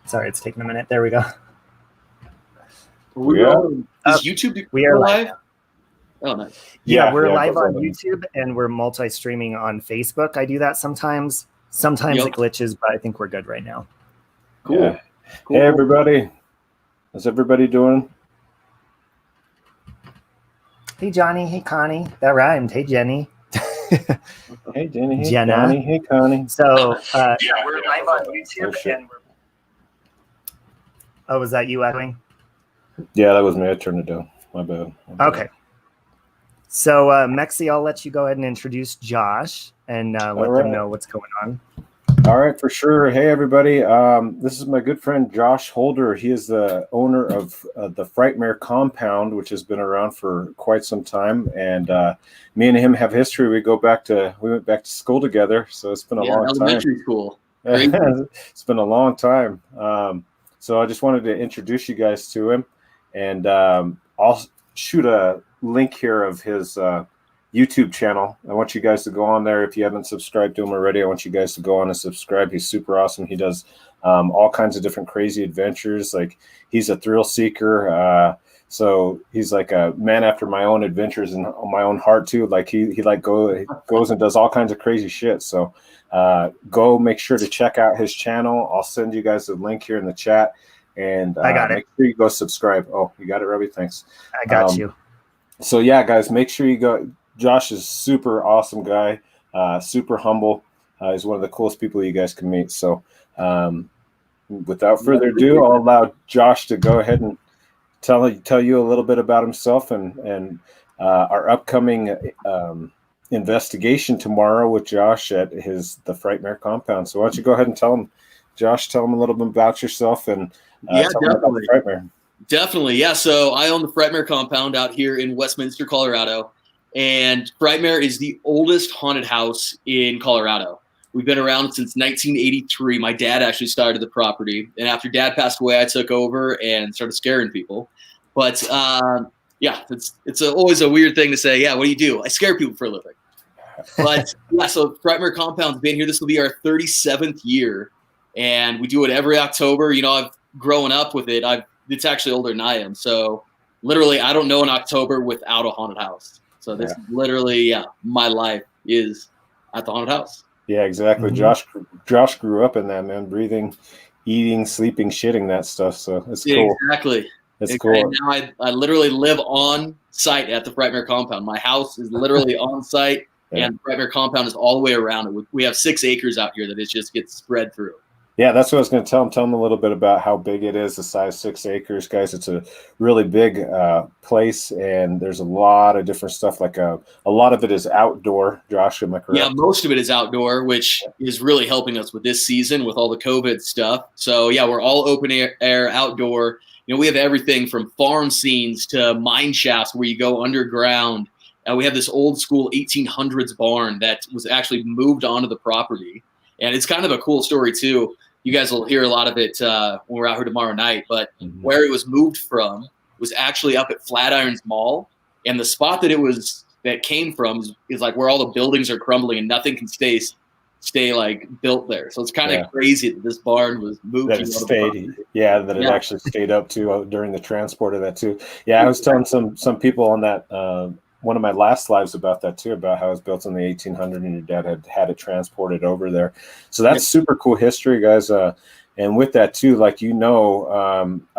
Sorry, it's taking a minute. There we go. Is YouTube we are live? Oh, nice. Yeah, we're live on YouTube, and we're multi-streaming on Facebook. I do that sometimes. Sometimes it glitches, but I think we're good right now. Cool. Yeah. Cool. Hey, everybody. How's everybody doing? Hey, Johnny. Hey, Connie. That rhymed. Hey, Jenny. Hey, Jenny. Hey, Jenna. Connie. Hey, Connie. So, we're live on YouTube, and we're... Oh, was that you echoing? Yeah, that was me. I turned it down. My bad. Okay. So, Mexi, I'll let you go ahead and introduce Josh and let them know what's going on. All right, for sure. Hey, everybody. This is my good friend, Josh Holder. He is the owner of the Frightmare Compound, which has been around for quite some time. And me and him have history. We went back to school together. So it's been a long time. Elementary school. It's been a long time. So I just wanted to introduce you guys to him. And I'll shoot a link here of his YouTube channel. I want you guys to go on there. If you haven't subscribed to him already, I want you guys to go on and subscribe. He's super awesome. He does all kinds of different crazy adventures. Like, he's a thrill seeker. So he's like a man after my own adventures and my own heart too. Like he goes and does all kinds of crazy shit. So go make sure to check out his channel. I'll send you guys the link here in the chat. And I got it. Make sure you go subscribe. Oh, you got it, Robbie? Thanks. I got you. So yeah, guys, make sure you go. Josh is super awesome guy, super humble. He's one of the coolest people you guys can meet. So without further ado, I'll allow Josh to go ahead and tell you a little bit about himself and our upcoming investigation tomorrow with Josh at the Frightmare Compound. So why don't you go ahead and tell him a little bit about yourself and tell him about the Frightmare. Definitely, yeah. So I own the Frightmare Compound out here in Westminster, Colorado. And Frightmare is the oldest haunted house in Colorado. We've been around since 1983. My dad actually started the property. And after Dad passed away, I took over and started scaring people. But, it's always a weird thing to say, yeah, what do? I scare people for a living. But, yeah, so Frightmare Compound's been here. This will be our 37th year. And we do it every October. You know, I've grown up with it. It's actually older than I am. So, literally, I don't know an October without a haunted house. So this is literally, my life is at the haunted house. Yeah, exactly. Mm-hmm. Josh grew up in that, man, breathing, eating, sleeping, shitting, that stuff. So it's cool. Exactly. It's cool. And now I literally live on site at the Frightmare Compound. My house is literally on site, and the Frightmare Compound is all the way around it. We have 6 acres out here that it just gets spread through. Yeah, that's what I was going to tell him. Tell him a little bit about how big it is, the size 6 acres, guys. It's a really big place, and there's a lot of different stuff. Like a lot of it is outdoor. Josh, am I correct? Yeah, most of it is outdoor, which is really helping us with this season with all the COVID stuff. So, yeah, we're all open air, outdoor. You know, we have everything from farm scenes to mine shafts where you go underground. We have this old school 1800s barn that was actually moved onto the property. And it's kind of a cool story, too. You guys will hear a lot of it when we're out here tomorrow night. But where it was moved from was actually up at Flatirons Mall. And the spot that came from is like where all the buildings are crumbling and nothing can stay like built there. So it's kind of crazy that this barn was moved. That it stayed. It actually stayed up too during the transport of that too. Yeah, I was telling some people on that one of my last lives about that too, about how it was built in the 1800s and your dad had it transported over there. So that's super cool history, guys. And with that too, like, I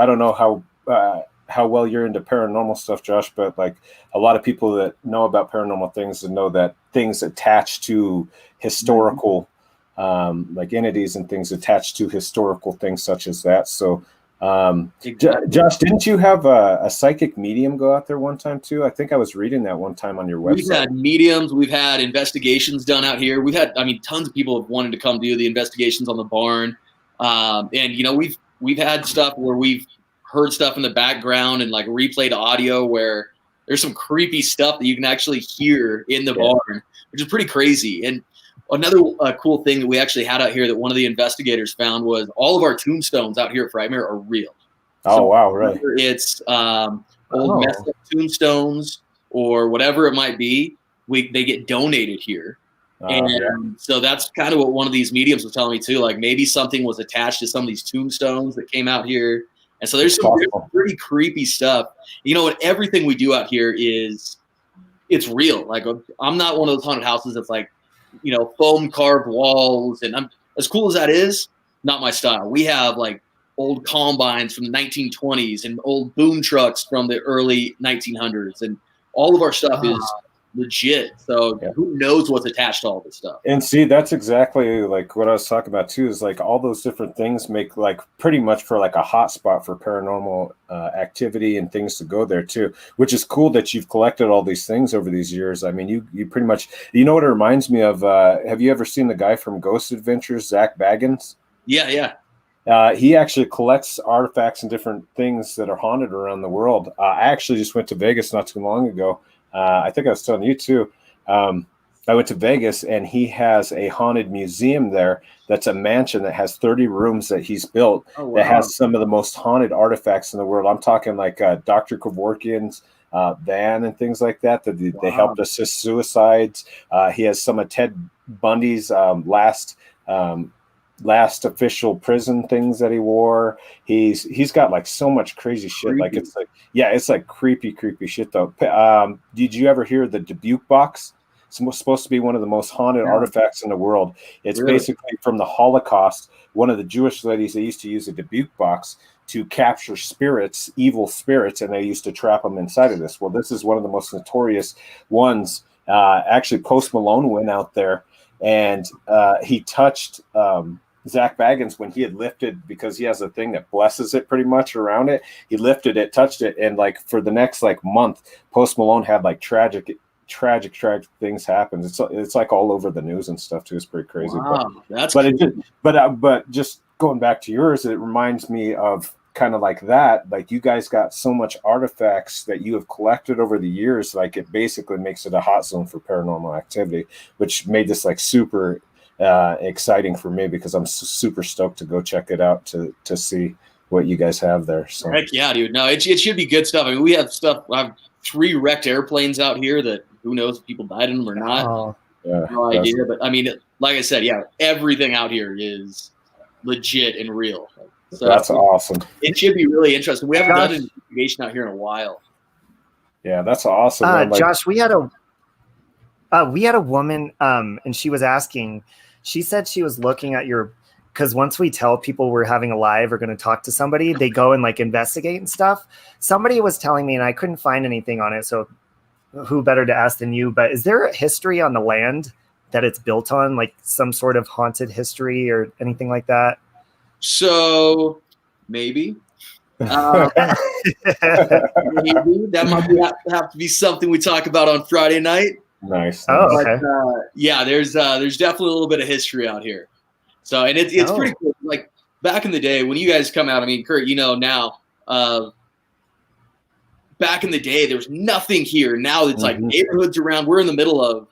don't know how well you're into paranormal stuff, Josh, but like a lot of people that know about paranormal things and know that things attached to historical, like entities and things attached to historical things such as that. So Josh, didn't you have a psychic medium go out there one time too? I think I was reading that one time on your website. We've had mediums, we've had investigations done out here. We've had, tons of people have wanted to come do the investigations on the barn. And we've had stuff where we've heard stuff in the background and like replayed audio where there's some creepy stuff that you can actually hear in the barn, which is pretty crazy. And another cool thing that we actually had out here that one of the investigators found was all of our tombstones out here at Frightmare are real. Oh, wow, really? It's old messed up tombstones or whatever it might be. They get donated here. And so that's kind of what one of these mediums was telling me too. Like maybe something was attached to some of these tombstones that came out here. And so there's some pretty creepy stuff. You know what? Everything we do out here it's real. Like I'm not one of those haunted houses that's like, foam carved walls. And I'm as cool as that is, not my style. We have like old combines from the 1920s and old boom trucks from the early 1900s. And all of our stuff is legit. So who knows what's attached to all this stuff? And see, that's exactly like what I was talking about too, is like all those different things make like pretty much for like a hot spot for paranormal activity and things to go there too, which is cool that you've collected all these things over these years. I mean, you pretty much, what it reminds me of? Have you ever seen the guy from Ghost Adventures, Zach Baggins? Yeah. He actually collects artifacts and different things that are haunted around the world. I actually just went to Vegas not too long ago. I think I was telling you too. I went to Vegas and he has a haunted museum there. That's a mansion that has 30 rooms that he's built that has some of the most haunted artifacts in the world. I'm talking like Dr. Kevorkian's van and things like that they helped assist suicides. He has some of Ted Bundy's last official prison things that he wore. He's got like so much crazy shit. Creepy. Like it's like creepy shit though. Did you ever hear the Dubuque box? It's supposed to be one of the most haunted artifacts in the world. It's basically from the Holocaust. One of the Jewish ladies, they used to use a Dubuque box to capture spirits, evil spirits, and they used to trap them inside of this. Well, this is one of the most notorious ones. Actually, Post Malone went out there and he touched Zach Baggins when he had lifted, because he has a thing that blesses it pretty much around it. He lifted it, touched it, and like for the next like month, Post Malone had like tragic things happen. It's like all over the news and stuff too. It's pretty crazy. Wow, but just going back to yours, it reminds me of kind of like that. Like you guys got so much artifacts that you have collected over the years. Like it basically makes it a hot zone for paranormal activity, which made this like super exciting for me because I'm super stoked to go check it out to see what you guys have there. So heck yeah, dude. No, it should be good stuff. I mean, we have stuff. I have 3 wrecked airplanes out here that who knows if people died in them or not. No idea. But I mean, like I said, everything out here is legit and real. So that's awesome. It should be really interesting. We haven't done an investigation out here in a while. Yeah, that's awesome. Josh, we had a woman, and she was asking. She said she was looking at because once we tell people we're having a live or going to talk to somebody, they go and like investigate and stuff. Somebody was telling me, and I couldn't find anything on it, so who better to ask than you? But is there a history on the land that it's built on, like some sort of haunted history or anything like that? So maybe. Maybe. That might have to be something we talk about on Friday night. Nice. Oh, okay. But, there's definitely a little bit of history out here. So, and it's pretty cool. Like back in the day when you guys come out, I mean, Kurt, now, back in the day, there was nothing here. Now it's like neighborhoods around. We're in the middle of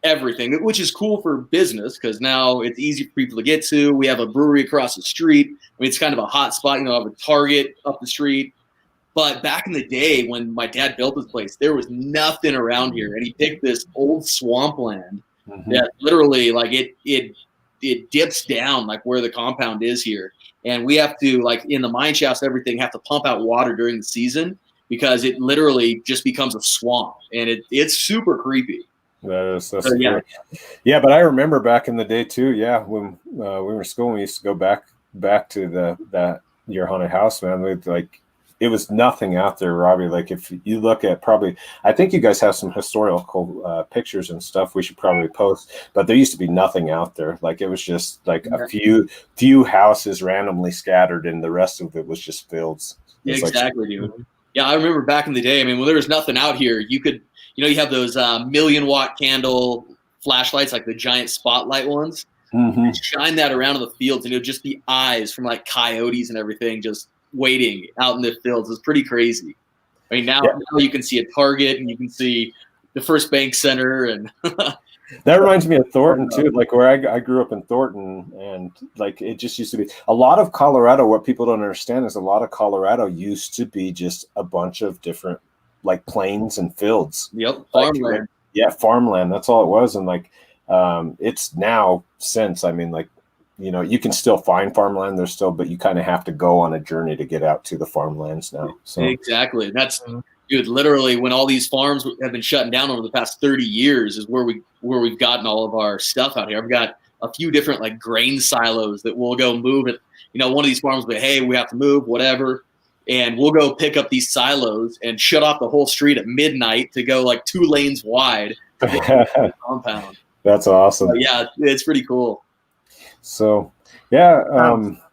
everything, which is cool for business because now it's easy for people to get to. We have a brewery across the street. I mean, it's kind of a hot spot. I have a Target up the street. But back in the day when my dad built this place, there was nothing around here. And he picked this old swampland that literally like it dips down like where the compound is here. And we have to, like in the mine shafts, everything, have to pump out water during the season because it literally just becomes a swamp. And it's super creepy. That's so, yeah. But I remember back in the day too. Yeah, when we were in school, we used to go back to your haunted house, man. It was nothing out there, Robbie. Like if you look at I think you guys have some historical pictures and stuff we should probably post, but there used to be nothing out there. Like it was just like a few houses randomly scattered and the rest of it was just fields. Yeah, exactly, dude. Yeah, I remember back in the day, I mean, when there was nothing out here, you could, you have those 1,000,000-watt candle flashlights, like the giant spotlight ones. Shine that around in the fields and it would just be eyes from like coyotes and everything just waiting out in the fields. It's pretty crazy. I mean, now you can see a Target and you can see the First Bank Center, and that reminds me of Thornton too. Like where I grew up in Thornton, and like it just used to be a lot of Colorado. What people don't understand is a lot of Colorado used to be just a bunch of different like plains and fields. Yep, farmland. Yeah, farmland. That's all it was, and like It's now since, I mean, like, you know, you can still find farmland there still, but you kind of have to go on a journey to get out to the farmlands now. So exactly. That's dude, literally when all these farms have been shutting down over the past 30 years is where we've gotten all of our stuff out here. I've got a few different like grain silos that we'll go move it. You know, one of these farms will be, hey, we have to move, whatever. And we'll go pick up these silos and shut off the whole street at midnight to go like 2 lanes wide to get to the compound. That's awesome. But yeah, it's pretty cool. So, yeah.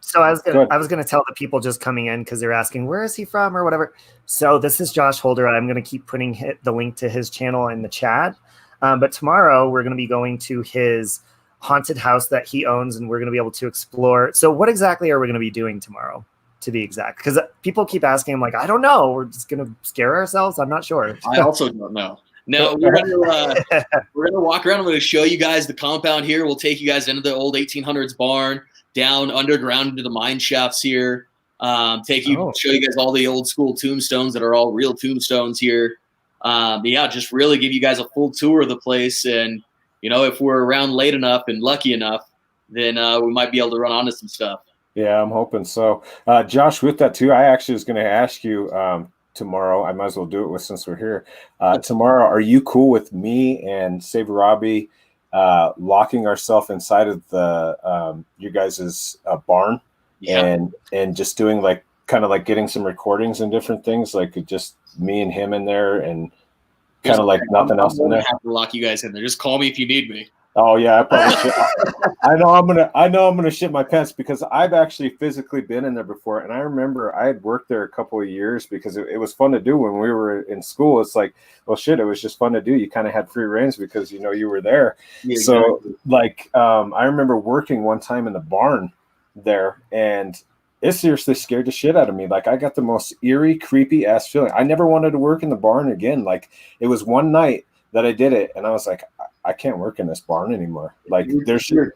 So I was gonna tell the people just coming in because they're asking where is he from or whatever. So this is Josh Holder. I'm gonna keep putting the link to his channel in the chat. But tomorrow we're gonna be going to his haunted house that he owns, and we're gonna be able to explore. So what exactly are we gonna be doing tomorrow, to be exact? Because people keep asking, I'm like, I don't know. We're just gonna scare ourselves. I'm not sure. I also don't know. No, we're gonna walk around. I'm gonna show you guys the compound here. We'll take you guys into the old 1800s barn, down underground into the mine shafts here. Show you guys all the old school tombstones that are all real tombstones here. Yeah, just really give you guys a full tour of the place. And you know, if we're around late enough and lucky enough, then we might be able to run onto some stuff. Yeah, I'm hoping so. Josh, with that too, I actually was going to ask you tomorrow. I might as well do it since we're here. Tomorrow, are you cool with me and Save Robbie locking ourselves inside of the you guys' barn and just doing like kind of like getting some recordings and different things, like just me and him in there and kind of like nothing else in there? I have to lock you guys in there. Just call me if you need me. Oh yeah, I probably should. I know I'm gonna shit my pants because I've actually physically been in there before, and I remember I had worked there a couple of years because it was fun to do when we were in school. It's like, well, shit, it was just fun to do. You kind of had free reins because you know you were there. Yeah, so exactly. Like, I remember working one time in the barn there, and it seriously scared the shit out of me. Like, I got the most eerie, creepy ass feeling. I never wanted to work in the barn again. Like, it was one night that I did it, and I was like, I can't work in this barn anymore. Like, there's the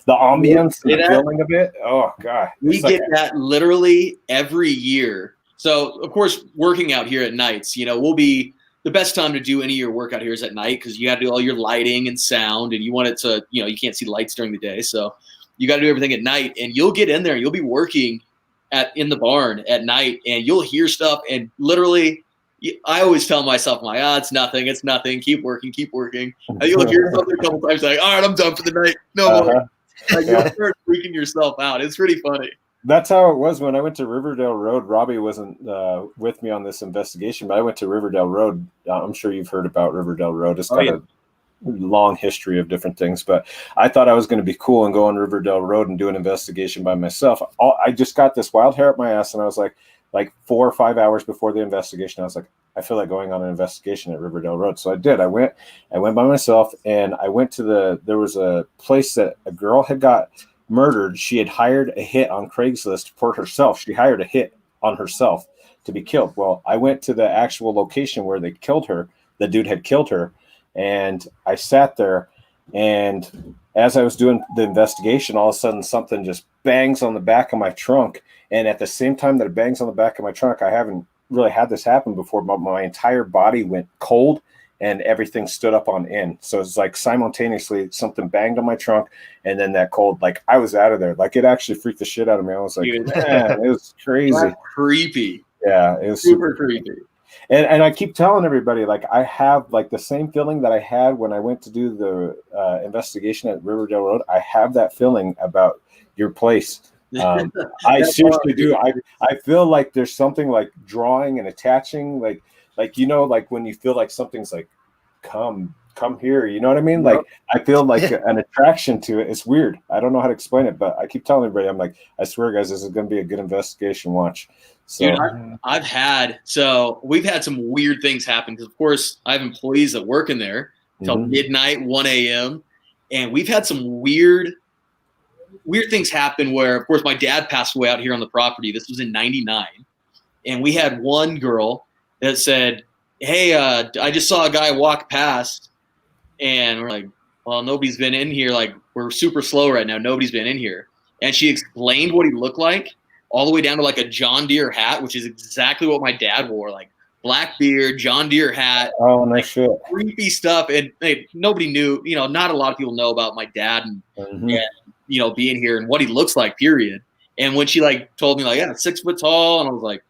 ambience and the feeling of it. Oh god, we get that literally every year. So of course, working out here at nights, you know, will be the best time to do any of your work out here is at night because you got to do all your lighting and sound, and you want it to, you know, you can't see lights during the day, so you got to do everything at night. And you'll get in there, and you'll be working in the barn at night, and you'll hear stuff, and literally. I always tell myself, it's nothing. Keep working. And you'll hear something a couple times, like, all right, I'm done for the night. No more. Like, you'll start freaking yourself out. It's pretty funny. That's how it was when I went to Riverdale Road. Robbie wasn't with me on this investigation, but I went to Riverdale Road. I'm sure you've heard about Riverdale Road. It's got a long history of different things, but I thought I was going to be cool and go on Riverdale Road and do an investigation by myself. I just got this wild hair up my ass, and I was like 4 or 5 hours before the investigation, I was like, I feel like going on an investigation at Riverdale Road. So I did. I went by myself, and I went to there was a place that a girl had got murdered. She had hired a hit on Craigslist for herself. She hired a hit on herself to be killed. Well, I went to the actual location where they killed her. The dude had killed her. And I sat there, and as I was doing the investigation, all of a sudden something just bangs on the back of my trunk. And at the same time that it bangs on the back of my trunk, I haven't really had this happen before, but my entire body went cold and everything stood up on end. So it's like simultaneously something banged on my trunk and then that cold, like I was out of there. Like, it actually freaked the shit out of me. I was like, man, it was crazy. That's creepy. Yeah, it was super creepy. And I keep telling everybody, like, I have like the same feeling that I had when I went to do the investigation at Riverdale Road. I have that feeling about your place. I seriously do. I feel like there's something like drawing and attaching, like you know, like when you feel like something's like come here, you know what I mean? Like, I feel like an attraction to it. It's weird. I don't know how to explain it, but I keep telling everybody, I'm like, I swear, guys, this is going to be a good investigation. Watch. So Dude, we've had some weird things happen because, of course, I have employees that work in there till midnight, 1 a.m. And we've had some weird things happen where, of course, my dad passed away out here on the property. This was in 99. And we had one girl that said, hey, I just saw a guy walk past. And we're like, well, nobody's been in here. Like, we're super slow right now. Nobody's been in here. And she explained what he looked like all the way down to like a John Deere hat, which is exactly what my dad wore, like black beard, John Deere hat. Oh, nice shit. Creepy stuff. And hey, nobody knew, not a lot of people know about my dad and being here and what he looks like, period. And when she told me 6 foot tall, and I was like,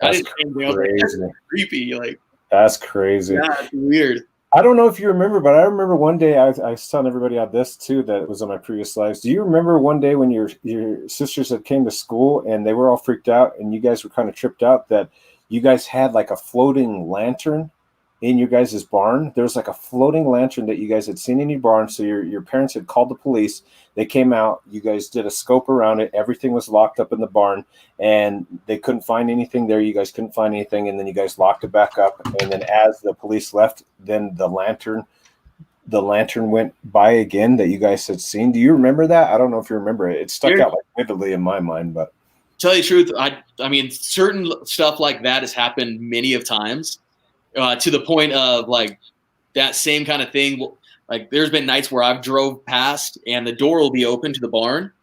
that's that's creepy. That's crazy. Yeah, it's weird. I don't know if you remember, but I remember one day I was telling everybody on this too that was on my previous lives. Do you remember one day when your sisters had came to school and they were all freaked out and you guys were kind of tripped out that you guys had a floating lantern in your guys' barn? There was a floating lantern that you guys had seen in your barn. So your parents had called the police. They came out. You guys did a scope around it. Everything was locked up in the barn, and they couldn't find anything there. You guys couldn't find anything, and then you guys locked it back up. And then as the police left, then the lantern went by again that you guys had seen. Do you remember that? I don't know if you remember it. It stuck out vividly in my mind, but. Tell you the truth, I mean, certain stuff like that has happened many of times, to the point of that same kind of thing. There's been nights where I've drove past and the door will be open to the barn,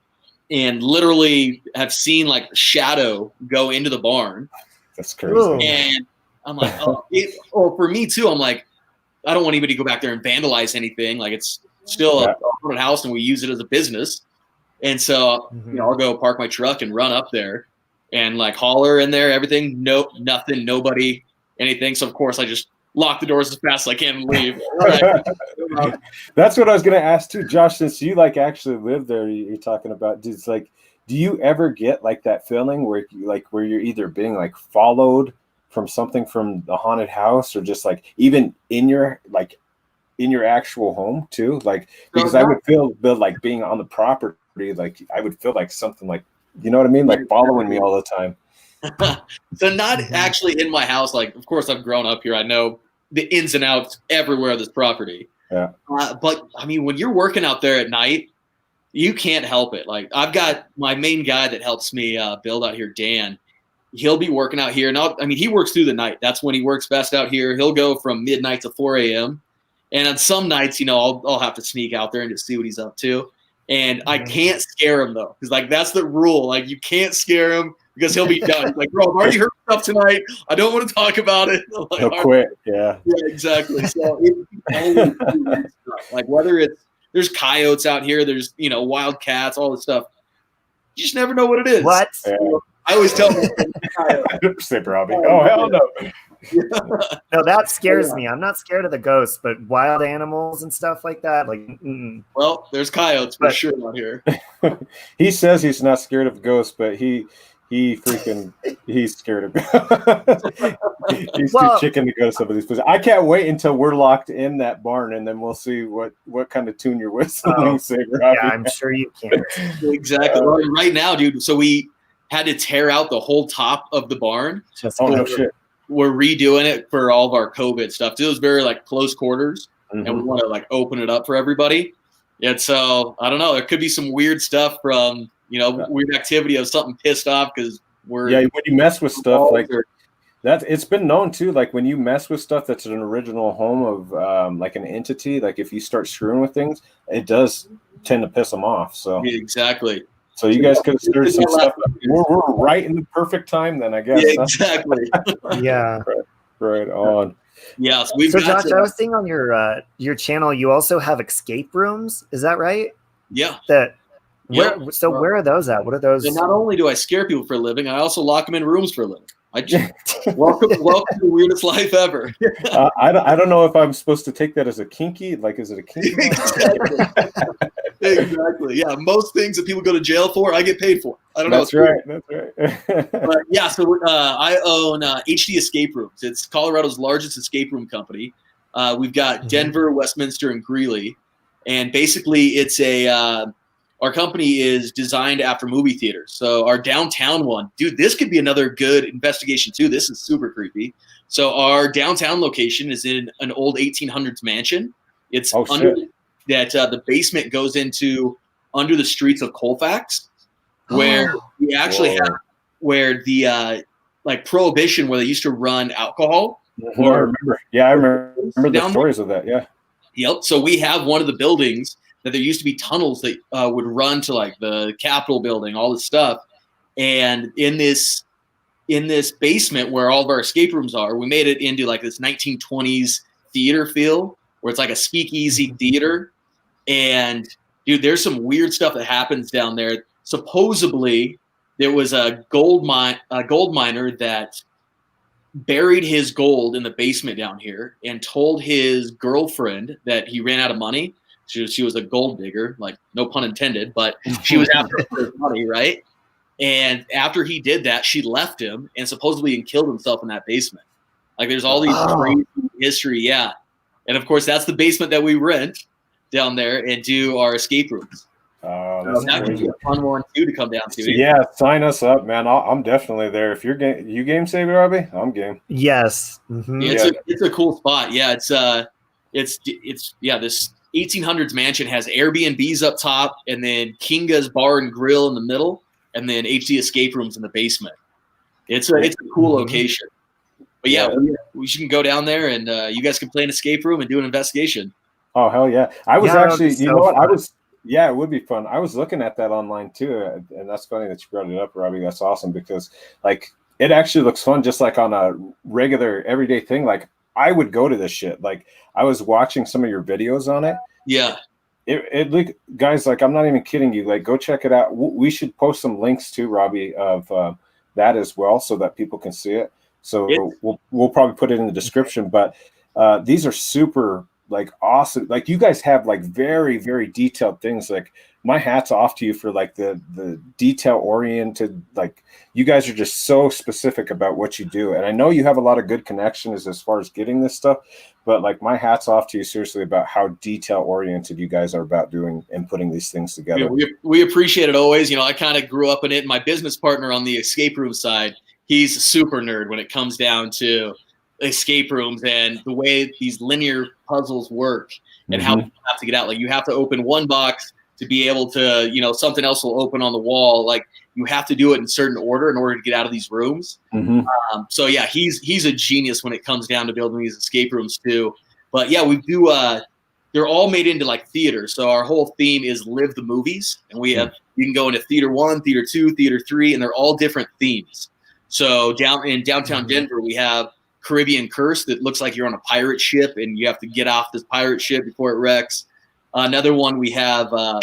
and literally have seen a shadow go into the barn. That's crazy. And I'm like, for me too. I'm like, I don't want anybody to go back there and vandalize anything. It's still a haunted house, and we use it as a business. And so, I'll go park my truck and run up there and holler in there, everything. Nope, nothing, nobody, anything. So of course I just lock the doors as fast as I can and leave. That's what I was going to ask too, Josh, since you actually live there, you're talking about, it's do you ever get that feeling where where you're either being followed from something from the haunted house, or just even in your, in your actual home too? Because I would feel being on the property, I would feel something you know what I mean? Following me all the time. So not actually in my house. Of course I've grown up here. I know the ins and outs everywhere of this property. Yeah. But I mean, when you're working out there at night, you can't help it. I've got my main guy that helps me build out here, Dan. He'll be working out here. And he works through the night. That's when he works best out here. He'll go from midnight to 4 a.m. And on some nights, I'll have to sneak out there and just see what he's up to. And I can't scare him though, because that's the rule. You can't scare him because he'll be done. He's bro, I've already heard stuff tonight. I don't want to talk about it. He'll quit. Yeah. Yeah, exactly. So it's whether there's coyotes out here, there's wild cats, all this stuff. You just never know what it is. What? Yeah. I always tell them. Say, Robbie. Oh hell no. No, that scares me. I'm not scared of the ghosts, but wild animals and stuff like that. Well, there's coyotes for sure out here. He says he's not scared of ghosts, but he's scared of ghosts. He's too chicken to go to some of these places. I can't wait until we're locked in that barn, and then we'll see what kind of tune you're whistling. Yeah, I'm sure you can. Exactly. Right now, dude. So we had to tear out the whole top of the barn. No shit. We're redoing it for all of our COVID stuff. It was very close quarters, and we want to open it up for everybody. And so I don't know. There could be some weird stuff from weird activity of something pissed off because we're when you mess with stuff that. It's been known too. When you mess with stuff that's an original home of an entity. If you start screwing with things, it does tend to piss them off. So exactly. So you guys could have stirred some stuff. We're right in the perfect time then, I guess. Yeah, exactly. Yeah. Right on. Yeah. So Josh, I was seeing on your channel, you also have escape rooms. Is that right? Yeah. Where are those at? What are those? And not only do I scare people for a living, I also lock them in rooms for a living. I just welcome to the weirdest life ever. I don't know if I'm supposed to take that as a kinky. Is it a kinky? Exactly. Yeah. Most things that people go to jail for, I get paid for. I don't know. That's right. But yeah. So I own HD Escape Rooms. It's Colorado's largest escape room company. We've got Denver, Westminster, and Greeley, and basically it's our company is designed after movie theaters. So our downtown one, dude, this could be another good investigation too. This is super creepy. So our downtown location is in an old 1800s mansion. It's the basement goes into under the streets of Colfax, where we actually have where the Prohibition, where they used to run alcohol. I remember. Yeah, I remember the stories of that. Yeah. Yep. So we have one of the buildings that there used to be tunnels that would run to the Capitol building, all this stuff. And in this in this basement where all of our escape rooms are, we made it into like this 1920s theater feel where it's like a speakeasy theater. And dude, there's some weird stuff that happens down there. Supposedly there was a gold miner that buried his gold in the basement down here and told his girlfriend that he ran out of money. She was a gold digger, like no pun intended, but she was after his money, right? And after he did that, she left him and supposedly killed himself in that basement. Like there's all these crazy history, yeah. And of course, that's the basement that we rent down there and do our escape rooms. That's that could be a fun one too to come down to. Yeah, sign us up, man. I'm definitely there. If you're game, you game, Savvy Robbie, I'm game. Yes, it's a cool spot. Yeah, it's this 1800s mansion has Airbnbs up top, and then Kinga's Bar and Grill in the middle, and then HD escape rooms in the basement. It's a cool location. But yeah, we can go down there, and you guys can play an escape room and do an investigation. Oh hell yeah! I was actually, you know what? I was. Yeah, it would be fun. I was looking at that online too, and that's funny that you brought it up, Robbie. That's awesome because like it actually looks fun, just like on a regular everyday thing. Like I would go to this shit. Like I was watching some of your videos on it. Yeah. It look, guys, like I'm not even kidding you. Like go check it out. We should post some links too, Robbie, of that as well, so that people can see it. So we'll probably put it in the description. But these are super. Like awesome, like you guys have like very, very detailed things. Like my hat's off to you for like the detail oriented. Like you guys are just so specific about what you do, and I know you have a lot of good connections as far as getting this stuff. But like my hat's off to you seriously about how detail oriented you guys are about doing and putting these things together. Yeah, we appreciate it always. You know, I kind of grew up in it. My business partner on the escape room side, he's a super nerd when it comes down to escape rooms and the way these linear puzzles work and how people have to get out. Like you have to open one box to be able to, you know, something else will open on the wall. Like you have to do it in certain order in order to get out of these rooms. So yeah, he's a genius when it comes down to building these escape rooms too. But yeah, we do. They're all made into like theaters. So our whole theme is live the movies, and we have you can go into theater 1, theater 2, theater 3, and they're all different themes. So down in downtown Denver, we have Caribbean Curse that looks like you're on a pirate ship and you have to get off this pirate ship before it wrecks. Another one we have, can't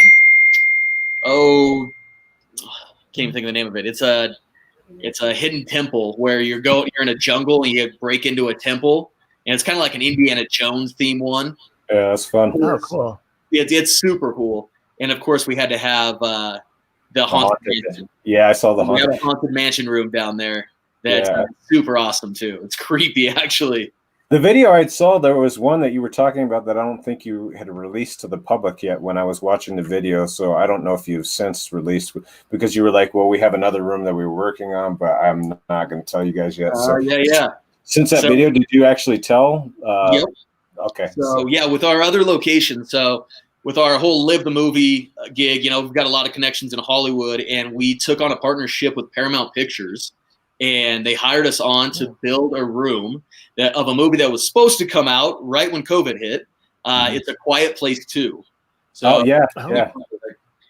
even think of the name of it. It's a hidden temple where you're in a jungle and you break into a temple, and it's kind of like an Indiana Jones theme one. Yeah, that's fun. Oh, cool. It's super cool. And of course, we had to have the haunted mansion. Yeah, I saw the haunted. We have a haunted mansion room down there. That's super awesome too. It's creepy, actually. The video I saw, there was one that you were talking about that I don't think you had released to the public yet when I was watching the video. So I don't know if you've since released, because you were like, well, we have another room that we were working on, but I'm not going to tell you guys yet. Since that video, did you actually tell? Yep. Okay. So yeah, with our other locations, so with our whole Live the Movie gig, you know, we've got a lot of connections in Hollywood, and we took on a partnership with Paramount Pictures. And they hired us on to build a room of a movie that was supposed to come out right when COVID hit. It's A Quiet Place 2. So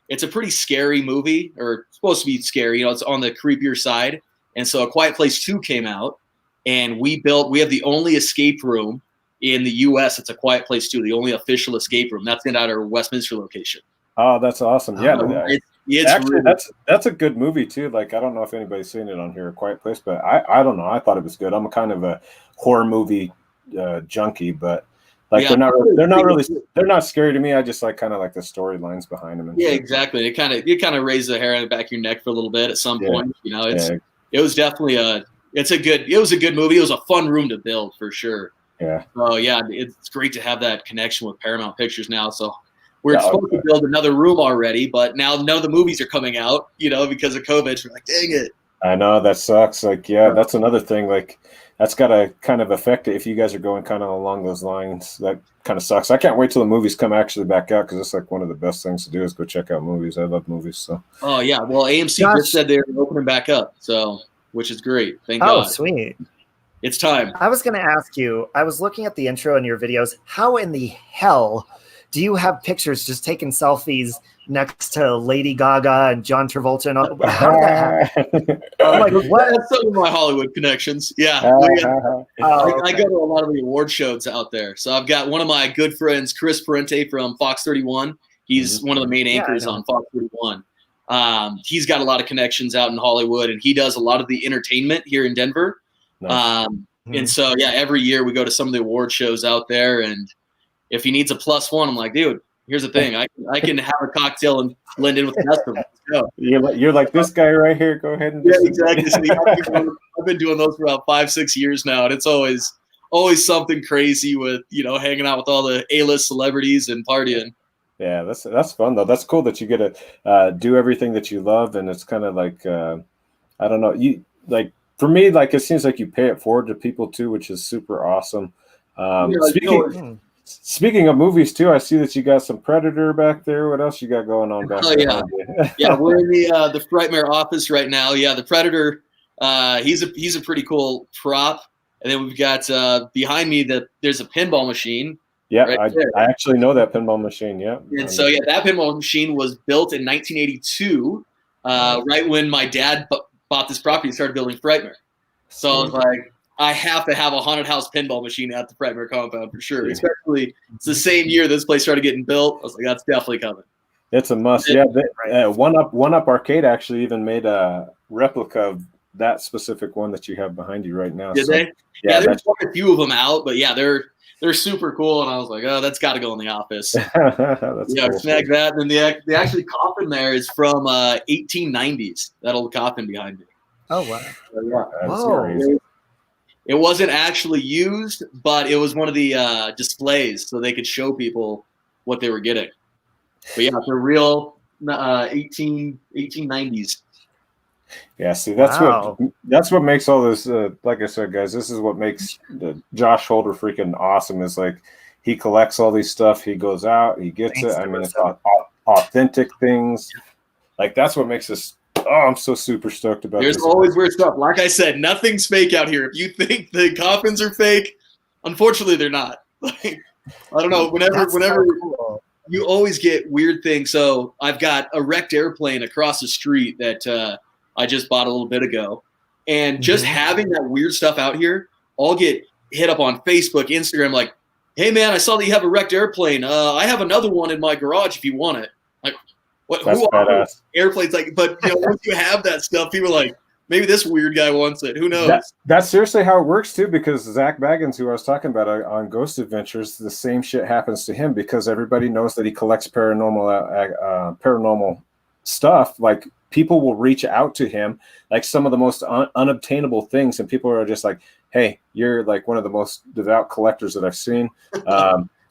it's a pretty scary movie, or supposed to be scary. You know, it's on the creepier side. And so A Quiet Place 2 came out, and we have the only escape room in the U.S. It's A Quiet Place 2, the only official escape room. That's in our Westminster location. Oh, that's awesome. Yeah. Actually, really, that's a good movie too. Like I don't know if anybody's seen it on here, A Quiet Place, but I don't know. I thought it was good. I'm a kind of a horror movie junkie, but like they're not scary to me. I just like kind of like the storylines behind them. Yeah, exactly. You kind of raise the hair on the back of your neck for a little bit at some point. You know, it was definitely it was a good movie. It was a fun room to build for sure. Yeah. So yeah, it's great to have that connection with Paramount Pictures now. So. We're supposed to build another room already, but now none of the movies are coming out, you know, because of COVID. We're like, dang it. I know, that sucks. Like, that's another thing. Like, that's got to kind of affect it if you guys are going kind of along those lines. That kind of sucks. I can't wait till the movies come actually back out, because it's like one of the best things to do is go check out movies. I love movies. So. Oh, yeah. Well, AMC just said they're opening back up, so which is great. Thank God. Oh, sweet. It's time. I was going to ask you, I was looking at the intro in your videos. How in the hell do you have pictures just taking selfies next to Lady Gaga and John Travolta and all? How did that happen? Like, what? That's some of my Hollywood connections. Yeah. I go to a lot of the award shows out there. So I've got one of my good friends, Chris Parente from Fox 31. He's one of the main anchors on Fox 31. He's got a lot of connections out in Hollywood, and he does a lot of the entertainment here in Denver. Nice. And so, yeah, every year we go to some of the award shows out there, and if he needs a +1, I'm like, dude, here's the thing. I can have a cocktail and blend in with the rest of them. Let's go. You're like this guy right here. Go ahead and exactly. So I've been doing those for about 5-6 years now, and it's always something crazy with, hanging out with all the A-list celebrities and partying. Yeah, that's fun though. That's cool that you get to do everything that you love, and it's kind of like I don't know. You like for me, like it seems like you pay it forward to people too, which is super awesome. Speaking of movies too, I see that you got some Predator back there. What else you got going on back there? Yeah, we're in the Frightmare office right now. Yeah, the Predator. He's a pretty cool prop, and then we've got behind me there's a pinball machine. Yeah, right I actually know that pinball machine. Yeah, and so that pinball machine was built in 1982, right when my dad bought this property and started building Frightmare. So I was like, I have to have a haunted house pinball machine at the Frightmare compound for sure. Especially it's the same year this place started getting built. I was like, that's definitely coming. It's a must. Yeah, One Up Arcade actually even made a replica of that specific one that you have behind you right now. Did they? Yeah, there's quite a few of them out, but yeah, they're super cool. And I was like, oh, that's got to go in the office. That's cool. Snag that. And then the actually coffin there is from 1890s. That old coffin behind me. Oh wow! So, yeah. That's crazy. It wasn't actually used, but it was one of the displays so they could show people what they were getting. But yeah, they're real 1890s. Yeah, see, that's what makes all this. Like I said, guys, this is what makes Josh Holder freaking awesome. Is like he collects all these stuff. He goes out, he gets it. I mean, it's authentic things. Like that's what makes us. Oh, I'm so super stoked about this. There's always weird stuff. Like I said, nothing's fake out here. If you think the coffins are fake, unfortunately, they're not. Like, I don't know. Whenever you always get weird things. So I've got a wrecked airplane across the street that I just bought a little bit ago. And just having that weird stuff out here, I'll get hit up on Facebook, Instagram, like, hey, man, I saw that you have a wrecked airplane. I have another one in my garage if you want it. Like, what? That's who are badass. Airplanes? Like, but once you have that stuff, people are like, maybe this weird guy wants it. Who knows? That's seriously how it works too, because Zach Baggins, who I was talking about on Ghost Adventures, the same shit happens to him because everybody knows that he collects paranormal stuff. Like people will reach out to him, like some of the most unobtainable things, and people are just like, "Hey, you're like one of the most devout collectors that I've seen.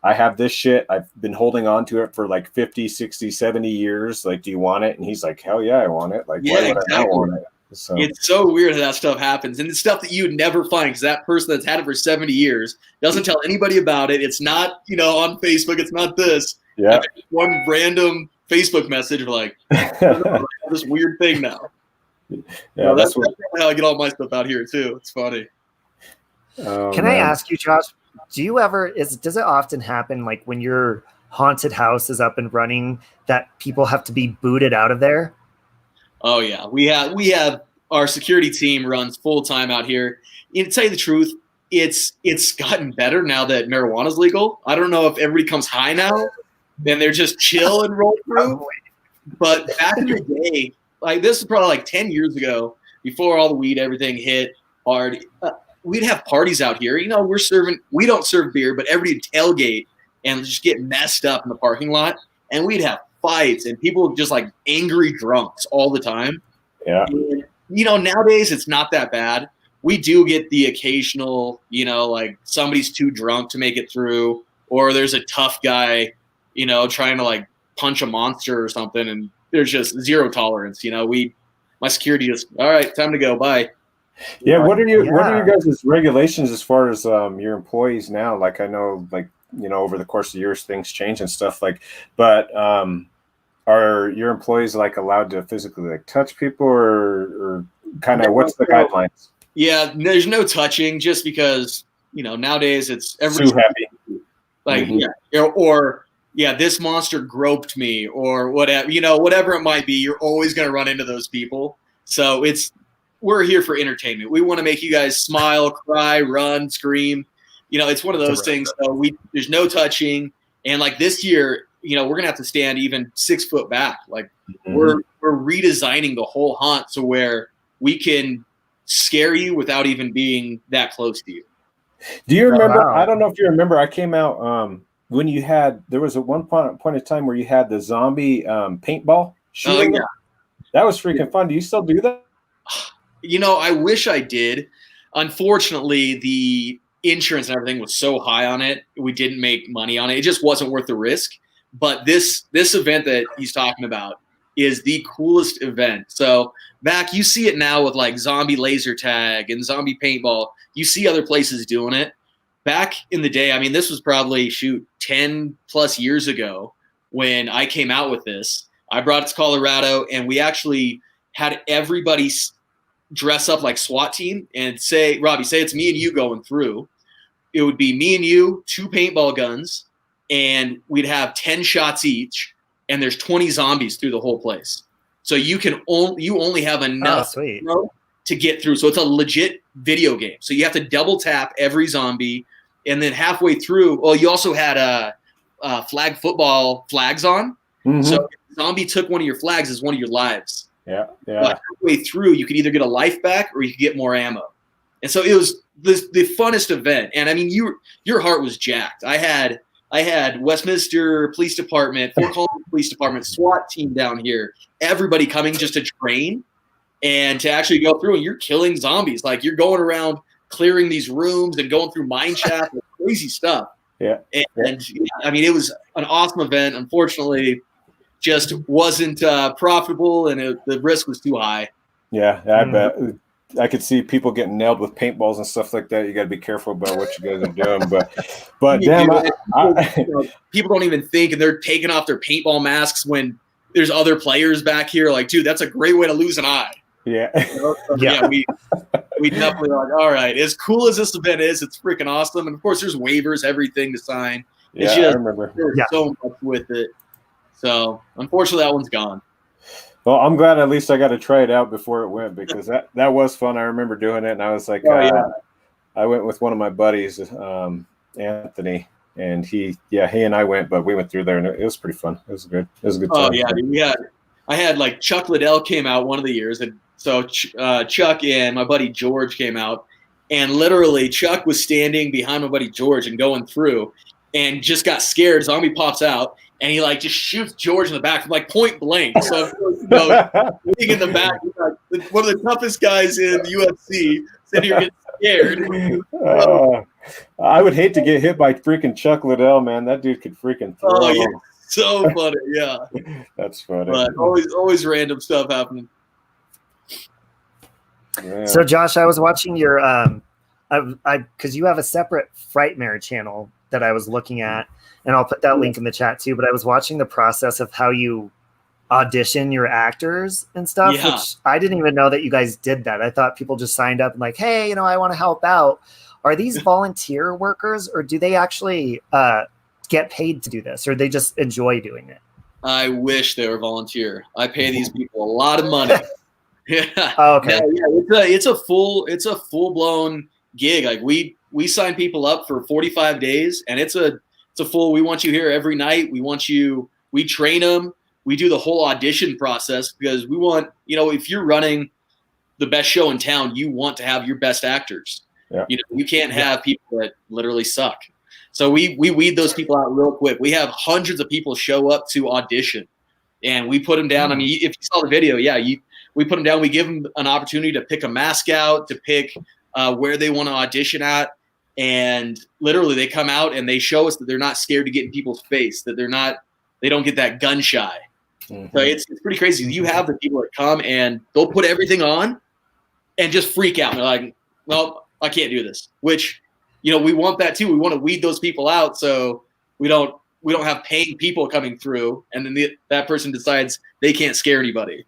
I have this shit. I've been holding on to it for like 50, 60, 70 years. Like, do you want it?" And he's like, "Hell yeah, I want it. Like, why would I not want it?" So it's so weird how that stuff happens. And it's stuff that you would never find because that person that's had it for 70 years doesn't tell anybody about it. It's not, on Facebook. It's not this. Yeah. One random Facebook message like, this weird thing now. Yeah, that's how I get all my stuff out here too. It's funny. Can I ask you, Josh, does it often happen like when your haunted house is up and running that people have to be booted out of there? Oh yeah, we have our security team runs full time out here. And to tell you the truth, it's gotten better now that marijuana's legal. I don't know if everybody comes high now, then they're just chill and roll through. But back in the day, like this is probably like 10 years ago, before all the weed, everything hit hard. We'd have parties out here. We don't serve beer, but everybody would tailgate and just get messed up in the parking lot. And we'd have fights and people just like angry drunks all the time. Yeah. And, nowadays it's not that bad. We do get the occasional, like somebody's too drunk to make it through, or there's a tough guy, trying to like punch a monster or something. And there's just zero tolerance. My security just, all right, time to go. Bye. Yeah, what are your guys' regulations as far as your employees now? Like I know, like over the course of years, things change and stuff. Like, but are your employees like allowed to physically like touch people, or kind of what's the guidelines? Yeah, there's no touching, just because nowadays it's everybody's too happy. Like or yeah, this monster groped me or whatever, you know, whatever it might be, you're always going to run into those people. So we're here for entertainment. We want to make you guys smile, cry, run, scream. You know, it's one of those things. So there's no touching. And like this year, you know, we're going to have to stand even 6 foot back. Like we're redesigning the whole haunt to where we can scare you without even being that close to you. Do you remember? Wow. I don't know if you remember. I came out when you had. There was at one point in time where you had the zombie paintball shooting. Oh, yeah. That was freaking fun. Do you still do that? You know, I wish I did. Unfortunately, the insurance and everything was so high on it, we didn't make money on it. It just wasn't worth the risk. But this event that he's talking about is the coolest event. So back, you see it now with like zombie laser tag and zombie paintball. You see other places doing it. Back in the day, I mean, this was probably 10 plus years ago when I came out with this. I brought it to Colorado, and we actually had everybody dress up like SWAT team and say, Robbie, say it's me and you going through. It would be me and you, 2 paintball guns, and we'd have 10 shots each, and there's 20 zombies through the whole place. So you only have enough to get through. So it's a legit video game. So you have to double tap every zombie, and then halfway through, well, you also had flag football flags on. Mm-hmm. So if the zombie took one of your flags as one of your lives. Yeah. But halfway through, you could either get a life back or you could get more ammo. And so it was the funnest event. And I mean, your heart was jacked. I had Westminster Police Department, Fort Collins Police Department, SWAT team down here, everybody coming just to train and to actually go through, and you're killing zombies. Like you're going around clearing these rooms and going through mine shafts and crazy stuff. Yeah. And I mean, it was an awesome event. Unfortunately, just wasn't profitable, and the risk was too high. Yeah, I bet. I could see people getting nailed with paintballs and stuff like that. You got to be careful about what you guys are doing. But damn, people don't even think, and they're taking off their paintball masks when there's other players back here. Like, dude, that's a great way to lose an eye. Yeah. You know? So, yeah. We definitely like, all right, as cool as this event is, it's freaking awesome. And of course, there's waivers, everything to sign. It's I remember. There's so much with it. So unfortunately, that one's gone. Well, I'm glad at least I got to try it out before it went, because that was fun. I remember doing it, and I was like, I went with one of my buddies, Anthony, and he and I went, but we went through there, and it was pretty fun. It was good. It was a good time. Oh yeah, I had like Chuck Liddell came out one of the years, and so Chuck and my buddy George came out, and literally Chuck was standing behind my buddy George and going through, and just got scared. Zombie pops out. And he like just shoots George in the back from like point blank. So being in the back, like, one of the toughest guys in the UFC, sitting here getting scared. I would hate to get hit by freaking Chuck Liddell, man. That dude could freaking throw. Oh yeah, so funny, yeah. That's funny. But always random stuff happening. Yeah. So Josh, I was watching your because you have a separate Frightmare channel that I was looking at. And I'll put that link in the chat too. But I was watching the process of how you audition your actors and stuff, which I didn't even know that you guys did that. I thought people just signed up and like, hey, I want to help out. Are these volunteer workers, or do they actually get paid to do this, or they just enjoy doing it? I wish they were volunteer. I pay these people a lot of money. Yeah. Oh, okay. It's a full blown gig. Like we sign people up for 45 days, and it's a full, we want you here every night. We train them. We do the whole audition process, because we want, if you're running the best show in town, you want to have your best actors. Yeah. You can't have people that literally suck. So we weed those people out real quick. We have hundreds of people show up to audition, and we put them down. I mean, if you saw the video, we put them down. We give them an opportunity to pick a mask out, to pick where they want to audition at. And literally they come out and they show us that they're not scared to get in people's face, that they don't get that gun shy. Mm-hmm. So it's pretty crazy. You have the people that come and they'll put everything on and just freak out. They're like, well, I can't do this, which, we want that too. We want to weed those people out. So we don't have paying people coming through. And then that person decides they can't scare anybody.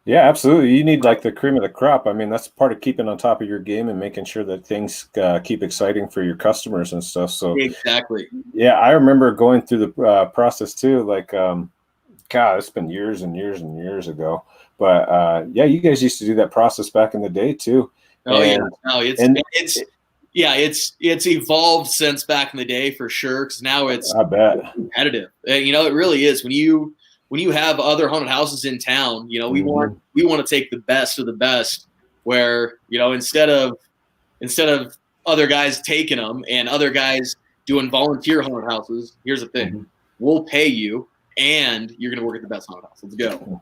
Yeah, absolutely. You need like the cream of the crop. I mean, that's part of keeping on top of your game and making sure that things keep exciting for your customers and stuff. So Exactly. yeah, I remember going through the process too. Like, God, it's been years and years and years ago. But yeah, you guys used to do that process back in the day too. Oh yeah, And no, and it's evolved since back in the day for sure. Because now it's I bet. competitive. You know, it really is. When you have other haunted houses in town, you know, we want to take the best of the best. Where, you know, instead of other guys taking them and other guys doing volunteer haunted houses, here's the thing: we'll pay you, and you're going to work at the best haunted house. Let's go.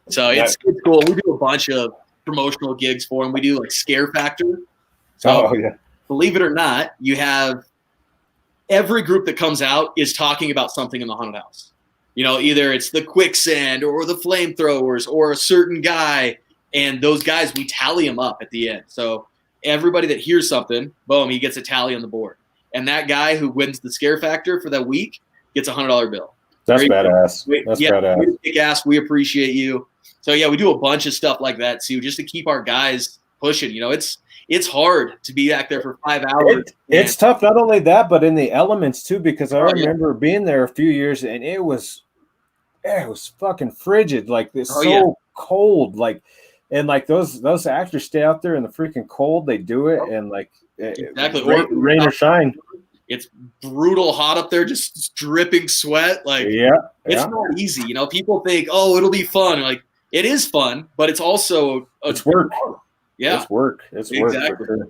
So it's cool. We do a bunch of promotional gigs for them. We do like Scare Factor. So believe it or not, you have every group that comes out is talking about something in the haunted house. You know, either it's the quicksand or the flamethrowers or a certain guy, and those guys, we tally them up at the end. So everybody that hears something, boom, he gets a tally on the board. And that guy who wins the Scare Factor for that week gets a $100 bill. That's badass. That's badass. Kick ass. We appreciate you. So yeah, we do a bunch of stuff like that too, just to keep our guys pushing. You know, it's hard to be back there for 5 hours. It's tough. Not only that, but in the elements too, because I remember being there a few years and it was fucking frigid. Like this cold. Like, and like those actors stay out there in the freaking cold. They do it. And like, exactly. Rain or shine. It's brutal hot up there, just dripping sweat. Like, it's not easy. You know, people think, oh, it'll be fun. Like, it is fun, but it's also it's work. Yeah, it's work. It's work. For sure.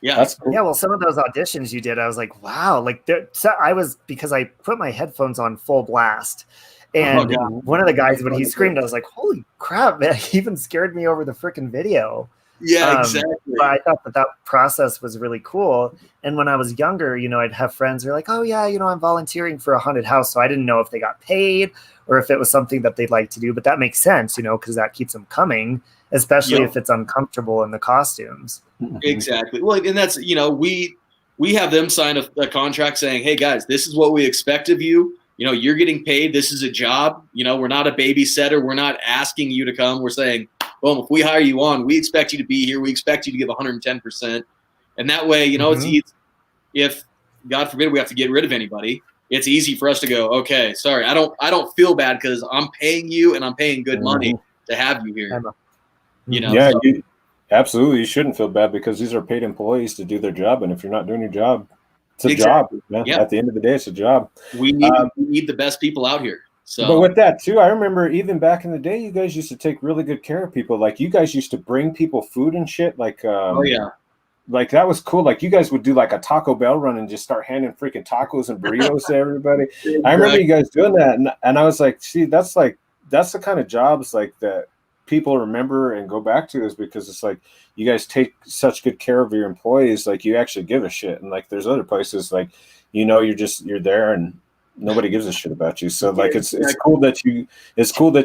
Yeah, that's cool. Yeah, well, some of those auditions you did, I was like, wow. Like, because I put my headphones on full blast, and one of the guys, when he screamed, I was like, holy crap, man! He even scared me over the freaking video. Yeah, exactly. But I thought that process was really cool. And when I was younger, you know, I'd have friends who were like, oh yeah, you know, I'm volunteering for a haunted house. So I didn't know if they got paid or if it was something that they'd like to do, but that makes sense, you know, because that keeps them coming, especially if it's uncomfortable in the costumes. Exactly. Well, and that's, you know, we have them sign a contract saying, hey guys, this is what we expect of you. You know, you're getting paid. This is a job. You know, we're not a babysitter. We're not asking you to come. We're saying, boom, if we hire you on, we expect you to be here. We expect you to give 110%. And that way, you know, it's easy. If, God forbid, we have to get rid of anybody, it's easy for us to go, okay, sorry, I don't feel bad because I'm paying you and I'm paying good money to have you here. You know? Yeah, absolutely. You shouldn't feel bad because these are paid employees to do their job. And if you're not doing your job, it's a job, man. Yeah. At the end of the day, it's a job. We need the best people out here. So, but with that too, I remember even back in the day, you guys used to take really good care of people. Like you guys used to bring people food and shit. Like, like that was cool. Like you guys would do like a Taco Bell run and just start handing freaking tacos and burritos to everybody. I remember you guys doing that, and I was like, see, that's the kind of jobs like that people remember and go back to, is because it's like you guys take such good care of your employees. Like you actually give a shit, and like there's other places like, you know, you're there and nobody gives a shit about you. So like it's cool that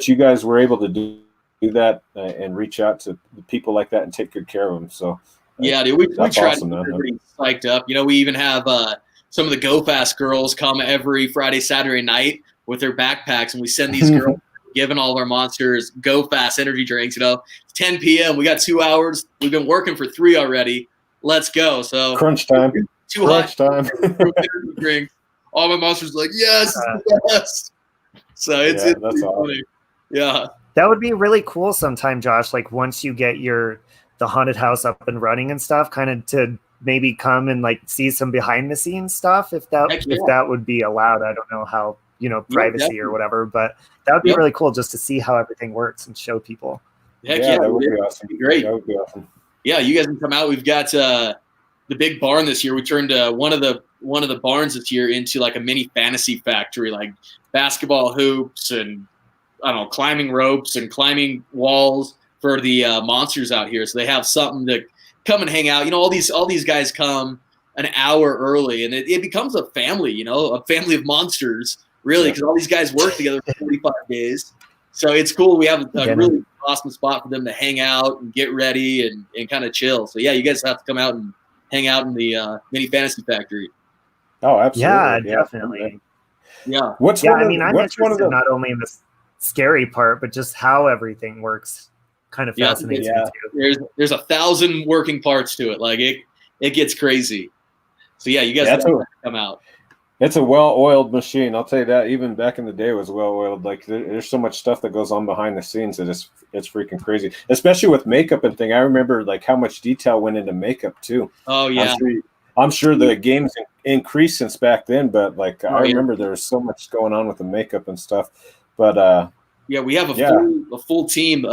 you guys were able to do that and reach out to people like that and take good care of them. So yeah, dude, we try to get everybody psyched up. You know, we even have some of the Go Fast girls come every Friday, Saturday night with their backpacks, and we send these girls giving all of our monsters Go Fast energy drinks. You know, it's 10 p.m. We got 2 hours. We've been working for 3 already. Let's go. So crunch time. Crunch time. Drinks. All my monsters are like, yes, yes. So it's that's funny. awesome. Yeah. That would be really cool sometime, Josh. Like once you get the haunted house up and running and stuff, kind of to maybe come and like see some behind the scenes stuff, if that would be allowed. I don't know how, you know, privacy or whatever, but that would be really cool just to see how everything works and show people. Heck yeah, that would be awesome. Great. That would be awesome. Yeah, you guys can come out. We've got the big barn this year. We turned one of the barns this year into like a mini fantasy factory, like basketball hoops and I don't know, climbing ropes and climbing walls for the monsters out here. So they have something to come and hang out. You know, all these guys come an hour early, and it becomes a family. You know, a family of monsters, really, because all these guys work together for 45 days. So it's cool. We have a really awesome spot for them to hang out and get ready and kind of chill. So yeah, you guys have to come out and hang out in the mini fantasy factory. Oh, absolutely. Yeah, definitely. Yeah. I'm interested not only in the scary part, but just how everything works kind of Yeah, fascinates me too. There's 1,000 working parts to it. Like it gets crazy. So yeah, you guys have to come out. It's a well-oiled machine. I'll tell you that. Even back in the day, it was well-oiled. Like there's so much stuff that goes on behind the scenes that it's freaking crazy. Especially with makeup and thing. I remember like how much detail went into makeup too. Oh yeah. I'm sure the games increased since back then, but like I remember there was so much going on with the makeup and stuff. But yeah, we have a full team,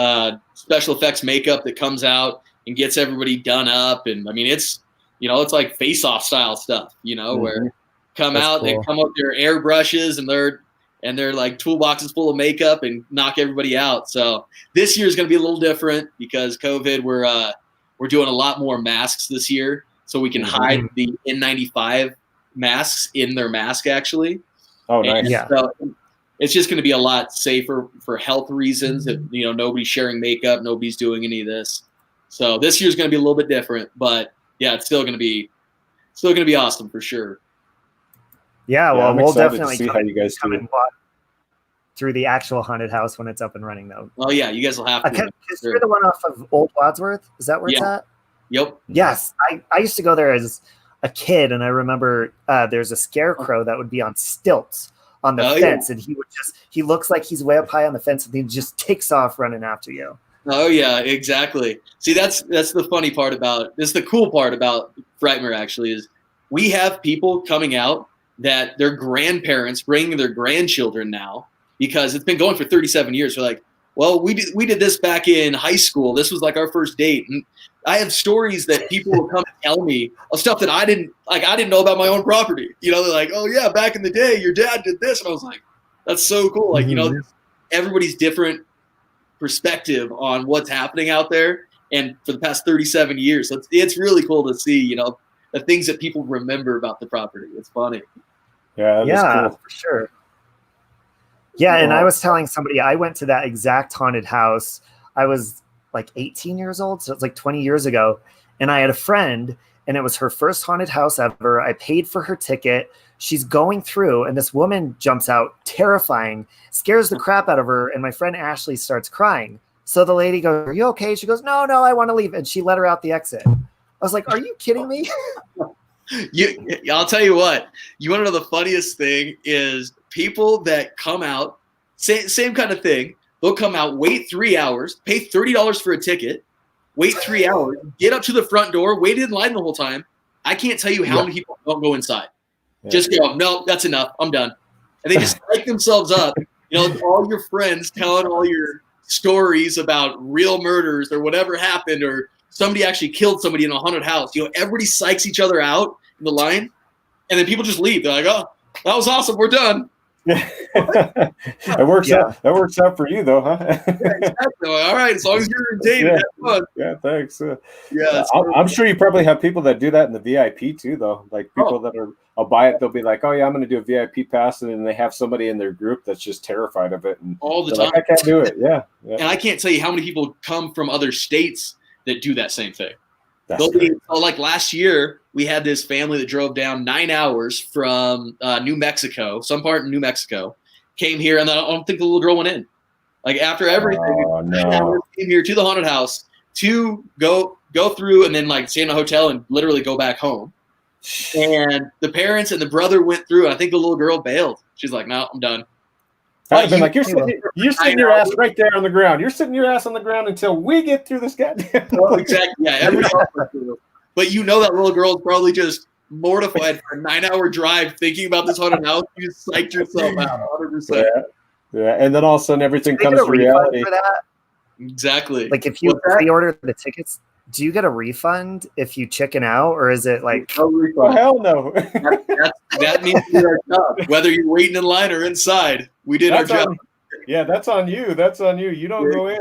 special effects makeup that comes out and gets everybody done up, and I mean it's like face-off style stuff, where they come up their airbrushes and they're like toolboxes full of makeup and knock everybody out. So this year is going to be a little different because COVID. We're doing a lot more masks this year, so we can hide the N95 masks in their mask actually. Oh, nice. And yeah. So it's just going to be a lot safer for health reasons. Nobody's sharing makeup, nobody's doing any of this. So this year's going to be a little bit different, but yeah, it's still going to be awesome for sure. Yeah, well, we'll definitely see how you guys come and walk through the actual haunted house when it's up and running, though. Oh yeah, you guys will have to. Is there the one off of Old Wadsworth? Is that where it's at? Yep. Yes, I used to go there as a kid, and I remember there's a scarecrow that would be on stilts on the fence, and he looks like he's way up high on the fence, and he just takes off running after you. Oh yeah, exactly. See, that's the funny part about this. The cool part about Frightmare actually is we have people coming out that their grandparents bring their grandchildren now because it's been going for 37 years. We're like, well, we did this back in high school. This was like our first date, and I have stories that people will come and tell me of stuff that I didn't know about my own property. They're like, oh yeah, back in the day, your dad did this, and I was like, that's so cool. Like, everybody's different perspective on what's happening out there, and for the past 37 years, so it's really cool to see, the things that people remember about the property. It's funny. Yeah, cool. For sure. Yeah, and I was telling somebody I went to that exact haunted house. I was like 18 years old, so it's like 20 years ago. And I had a friend, and it was her first haunted house ever. I paid for her ticket. She's going through, and this woman jumps out, terrifying, scares the crap out of her, and my friend Ashley starts crying. So the lady goes, "Are you okay?" She goes, No, I want to leave. And she let her out the exit. I was like, are you kidding me? I'll tell you what. You want to know the funniest thing is people that come out, same kind of thing. They'll come out, wait 3 hours, pay $30 for a ticket, wait 3 hours, get up to the front door, wait in line the whole time. I can't tell you how many people don't go inside. Yeah. Just go, no, that's enough. I'm done. And they just psych themselves up. All your friends telling all your stories about real murders or whatever happened or somebody actually killed somebody in a haunted house. Everybody psychs each other out in the line, and then people just leave. They're like, oh, that was awesome. We're done. It works out. That works out for you, though, huh? Exactly. All right, as long as you're entertained, have fun. Yeah, thanks. I'm sure you probably have people that do that in the VIP too, though. Like people that I'll buy it. They'll be like, "Oh yeah, I'm going to do a VIP pass," and then they have somebody in their group that's just terrified of it, and all the time. Like, I can't do it. Yeah. And I can't tell you how many people come from other states that do that same thing. Like last year, we had this family that drove down 9 hours from New Mexico, some part in New Mexico, came here, and I don't think the little girl went in. Like after everything, 9 hours came here to the haunted house to go through and then like stay in a hotel and literally go back home. And the parents and the brother went through, and I think the little girl bailed. She's like, "No, I'm done." I'd have been like, you're sitting your ass right there on the ground. You're sitting your ass on the ground until we get through this goddamn. Oh, exactly. Yeah. But that little girl is probably just mortified for a 9-hour drive thinking about this haunted house. You psyched yourself out 100%. Yeah. And then all of a sudden everything comes to reality. For that? Exactly. Like if you pre-order the tickets, do you get a refund if you chicken out, or is it like? Oh, hell no. that means we did our job. Whether you're waiting in line or inside, we did our job. That's on you. That's on you. You don't go in.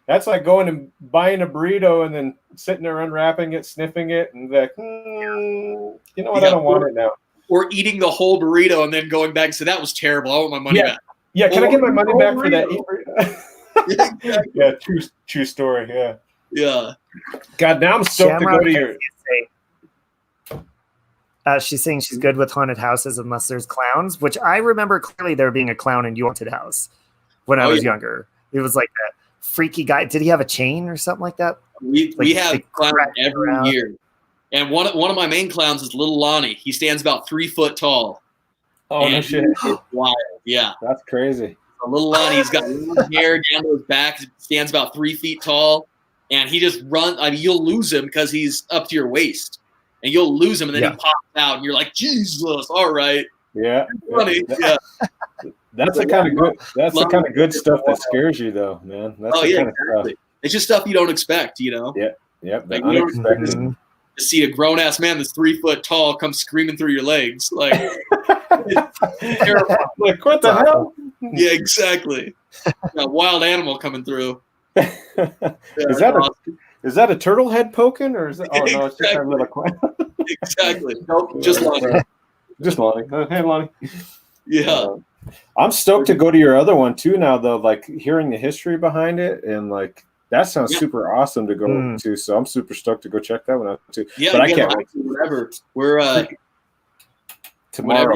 That's like going and buying a burrito and then sitting there unwrapping it, sniffing it, and like, you know what? I don't want it now. Or eating the whole burrito and then going back and say, that was terrible. I want my money back. Yeah, can I get my money back for that? Yeah, true story. Yeah. Yeah. God, now I'm stoked to go to your. She's saying she's good with haunted houses unless there's clowns, which I remember clearly there being a clown in your haunted house when I was younger. It was like that. freaky guy. Did he have a chain or something like that? We have clowns every around. year. And one of my main clowns is little Lonnie. He stands about 3 foot tall. Oh, no shit. It's wild. Yeah. That's crazy. So little Lonnie, he's got long hair down to his back, stands about 3 feet tall. And he just runs. I mean, you'll lose him because he's up to your waist. And you'll lose him, and then he pops out, and you're like, Jesus, all right. Yeah. Funny. Yeah. That's the kind of good. That's the kind of good stuff that scares you, though, man. That's the kind of stuff. It's just stuff you don't expect, you know. Yeah. Yep. Like, Unexpected. To see a grown ass man that's 3 foot tall come screaming through your legs, like, it's terrifying. Like, what the hell? Yeah, exactly. A wild animal coming through. Yeah, is that a turtle head poking, or is it? Oh no, it's just a little clown. Exactly. Nope, just Lonnie. Just Lonnie. Hey, Lonnie. Yeah. I'm stoked to go to your other one too now, though. Like hearing the history behind it, and like that sounds super awesome to go to. So I'm super stoked to go check that one out too. Yeah, but I can't wait. Whatever. We're tomorrow.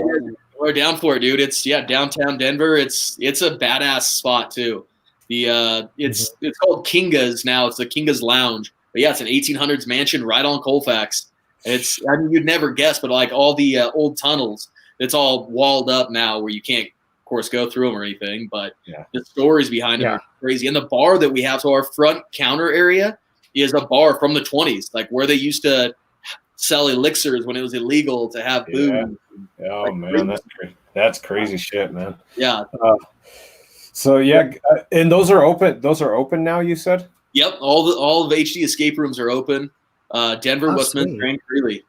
We're down for it, dude. It's downtown Denver. It's a badass spot too. It's called Kinga's now. It's the Kinga's Lounge. But yeah, it's an 1800s mansion right on Colfax. I mean, you'd never guess, but like all the old tunnels, it's all walled up now where you can't, of course, go through them or anything. But the stories behind them are crazy. And the bar that we have, so our front counter area is a bar from the 20s, like where they used to sell elixirs when it was illegal to have booze. Oh like, man, that's crazy shit, man. Yeah. So yeah, and those are open. Those are open now. You said. Yep. All of HD escape rooms are open. Denver, Westminster, and Greeley.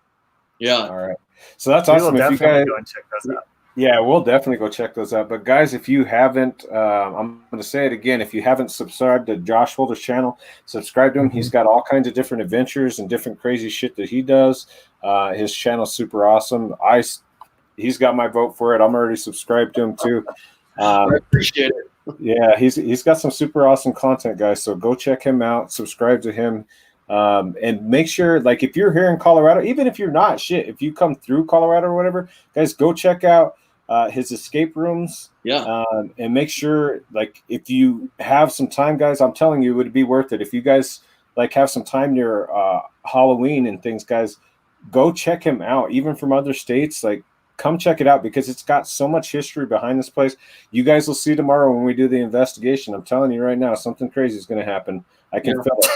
Yeah. All right. So that's awesome. If you guys go and check those out. Yeah, we'll definitely go check those out. But guys, if you haven't, I'm going to say it again. If you haven't subscribed to Josh Holder's channel, subscribe to him. He's got all kinds of different adventures and different crazy shit that he does. His channel's super awesome. He's got my vote for it. I'm already subscribed to him too. I appreciate it. Yeah, he's got some super awesome content, guys. So go check him out. Subscribe to him. And make sure, like, if you're here in Colorado, even if you're not, if you come through Colorado or whatever, guys, go check out his escape rooms. Yeah. And make sure, like, if you have some time, guys, I'm telling you, it would be worth it. If you guys, like, have some time near Halloween and things, guys, go check him out. Even from other states, like, come check it out because it's got so much history behind this place. You guys will see tomorrow when we do the investigation. I'm telling you right now, something crazy is going to happen. I can feel it.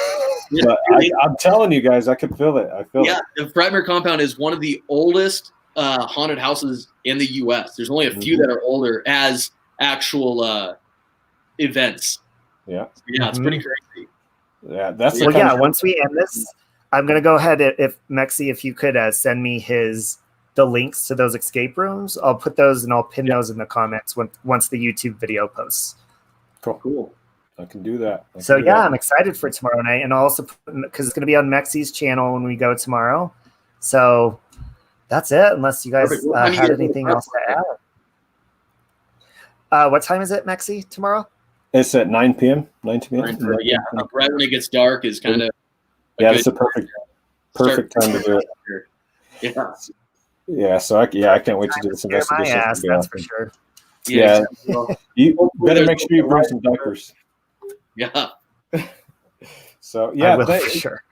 But I'm telling you guys, I can feel it. I feel it. Yeah, the Frightmare Compound is one of the oldest haunted houses in the U.S. There's only a few that are older as actual events. Yeah. Yeah, it's pretty crazy. Yeah, that's once we end this, I'm going to go ahead. If Mexi, if you could send me the links to those escape rooms, I'll put those and I'll pin those in the comments once the YouTube video posts. Cool. I can do that. I'm excited for tomorrow night, and also because it's going to be on Mexi's channel when we go tomorrow. So that's it, unless you guys had anything else to add. What time is it, Mexi, tomorrow? It's at 9 p.m. 9 p.m. Yeah, right when it gets dark is kind of it's a perfect time to do it. Yeah. So I can't wait to do this investigation. That's for sure. Yeah. You better make sure you bring some diapers. Yeah. So yeah, I will for sure.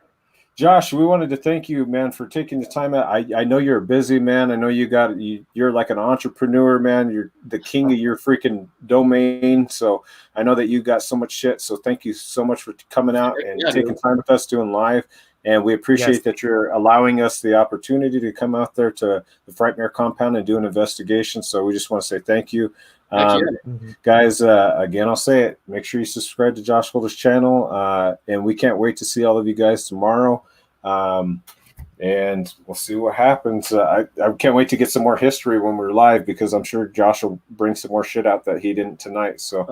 Josh, we wanted to thank you, man, for taking the time out. I know you're a busy man. I know you're like an entrepreneur, man. You're the king of your freaking domain. So I know that you got so much shit. So thank you so much for coming out and taking time with us doing live. And we appreciate that you're allowing us the opportunity to come out there to the Frightmare Compound and do an investigation. So we just want to say thank you. Guys, again, I'll say it. Make sure you subscribe to Josh Holder's channel. And we can't wait to see all of you guys tomorrow. And we'll see what happens. I can't wait to get some more history when we're live because I'm sure Josh will bring some more shit out that he didn't tonight. So,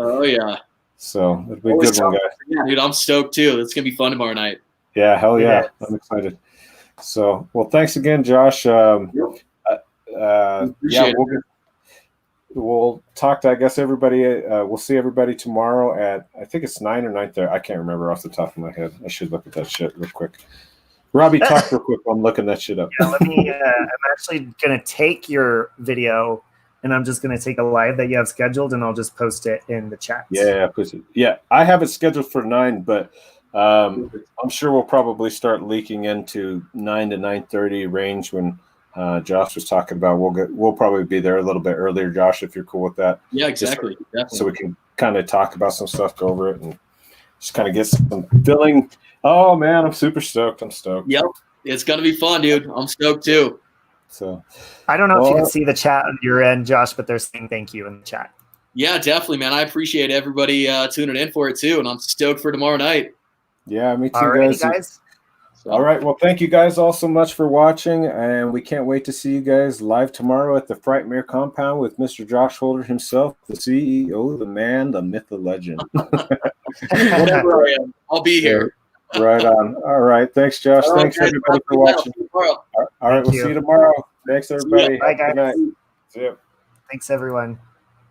So it'll be a good one, guys. Yeah, dude, I'm stoked too. It's going to be fun tomorrow night. Yeah, hell yeah. I'm excited. So, well, thanks again, Josh. We'll talk to, I guess, everybody. We'll see everybody tomorrow at, I think it's 9 or 9:30. I can't remember off the top of my head. I should look at that shit real quick. Robbie, talk real quick. I'm looking that shit up. Yeah, let me. I'm actually going to take your video and I'm just going to take a live that you have scheduled, and I'll just post it in the chat. Yeah, yeah. I have it scheduled for 9, but I'm sure we'll probably start leaking into 9 to 9:30 range when Josh was talking about. We'll probably be there a little bit earlier, Josh, if you're cool with that. Yeah, exactly. So we can kind of talk about some stuff, go over it, and just kind of get some feeling. Oh man, I'm super stoked. I'm stoked. Yep, it's gonna be fun, dude. I'm stoked too. So I don't know if you can see the chat on your end, Josh, but they're saying thank you in the chat. Yeah, definitely, man. I appreciate everybody tuning in for it too, and I'm stoked for tomorrow night. Yeah, me too, guys. So. All right. Well, thank you guys all so much for watching, and we can't wait to see you guys live tomorrow at the Frightmare compound with Mr. Josh Holder himself, the CEO, the man, the myth, the legend. Whatever I am, I'll be here. Right on. All right. Thanks, Josh. Thanks, everybody, for watching. All right. We'll see you tomorrow. Thanks, everybody. Bye, guys. Good night. See ya. Thanks, everyone.